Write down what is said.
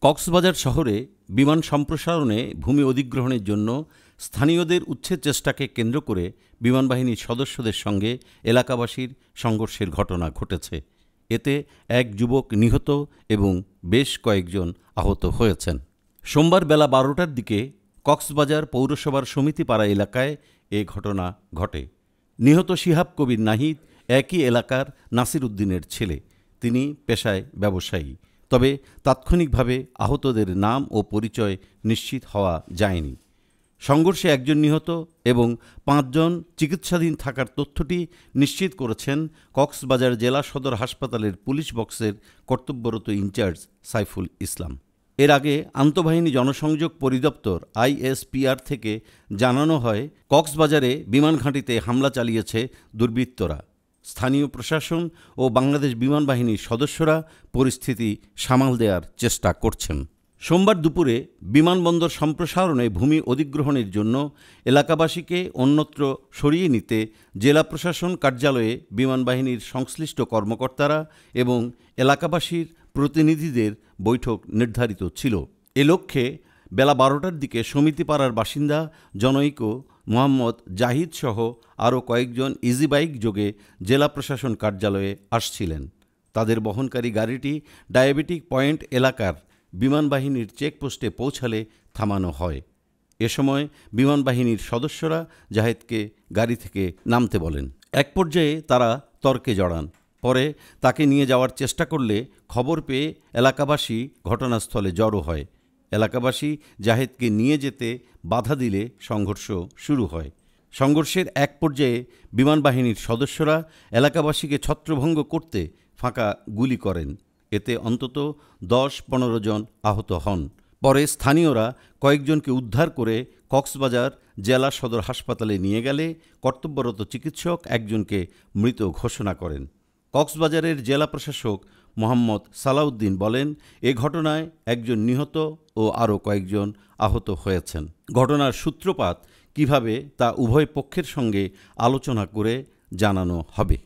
কক্সবাজার শহরে বিমান সম্প্রসারণে ভূমি অধিগ্রহণের জন্য স্থানীয়দের উচ্ছেদ চেষ্টাকে কেন্দ্র করে বিমানবাহিনীর সদস্যদের সঙ্গে এলাকাবাসীর সংঘর্ষের ঘটনা ঘটেছে। এতে এক যুবক নিহত এবং বেশ কয়েকজন আহত হয়েছেন। সোমবার বেলা 12টার দিকে কক্সবাজার পৌরসভার সমিতিপাড়া এলাকায় এ ঘটনা ঘটে। নিহত শিহাব কবির নাহিদ একই এলাকার নাসির উদ্দিনের ছেলে। তিনি পেশায় ব্যবসায়ী। তবে তাৎক্ষণিকভাবে আহতদের নাম ও পরিচয় নিশ্চিত হওয়া যায়নি। সংঘর্ষে একজন নিহত এবং 5 জন চিকিৎসাধীন থাকার তথ্যটি নিশ্চিত করেছেন কক্সবাজার জেলা সদর হাসপাতালের পুলিশ বক্সের কর্তব্যরত ইনচার্জ সাইফুল ইসলাম। এর আগে আন্তঃবাহিনী জনসংযোগ পরিদপ্তর ISPR থেকে জানানো হয়, কক্সবাজারে বিমান ঘাঁটিতে হামলা চালিয়েছে দুর্বৃত্তরা। স্থানীয় প্রশাসন ও বাংলাদেশ বিমান বাহিনীর সদস্যরা পরিস্থিতি সামাল দেওয়ার চেষ্টা করছেন। সোমবার দুপুরে বিমানবন্দর সম্প্রসারণে ভূমি অধিগ্রহণের জন্য এলাকাবাসীকে অন্যত্র সরিয়ে নিতে জেলা প্রশাসন কার্যালয়ে বিমানবাহিনীর সংশ্লিষ্ট কর্মকর্তারা এবং এলাকাবাসীর প্রতিনিধিদের বৈঠক নির্ধারিত ছিল। এ লক্ষ্যে বেলা 12টার দিকে সমিতিপাড়ার বাসিন্দা জনৈক মোহাম্মদ জাহিদ সহ আরও কয়েকজন ইজি বাইক যোগে জেলা প্রশাসন কার্যালয়ে আসছিলেন। তাদের বহনকারী গাড়িটি ডায়াবেটিক পয়েন্ট এলাকার বিমানবাহিনীর চেকপোস্টে পৌঁছালে থামানো হয়। এ সময় বিমানবাহিনীর সদস্যরা জাহিদকে গাড়ি থেকে নামতে বলেন। এক পর্যায়ে তারা তর্কে জড়ান। পরে তাকে নিয়ে যাওয়ার চেষ্টা করলে খবর পেয়ে এলাকাবাসী ঘটনাস্থলে জড়ো হয়। এলাকাবাসী জাহিদকে নিয়ে যেতে বাধা দিলে সংঘর্ষ শুরু হয়। সংঘর্ষের এক পর্যায়ে বিমানবাহিনীর সদস্যরা এলাকাবাসীকে ছত্রভঙ্গ করতে ফাঁকা গুলি করেন। এতে অন্তত 10-15 জন আহত হন। পরে স্থানীয়রা কয়েকজনকে উদ্ধার করে কক্সবাজার জেলা সদর হাসপাতালে নিয়ে গেলে কর্তব্যরত চিকিৎসক একজনকে মৃত ঘোষণা করেন। কক্সবাজারের জেলা প্রশাসক মোহাম্মদ সালাউদ্দিন বলেন, এ ঘটনায় একজন নিহত ও আরও কয়েকজন আহত হয়েছেন। ঘটনার সূত্রপাত কিভাবে তা উভয় পক্ষের সঙ্গে আলোচনা করে জানানো হবে।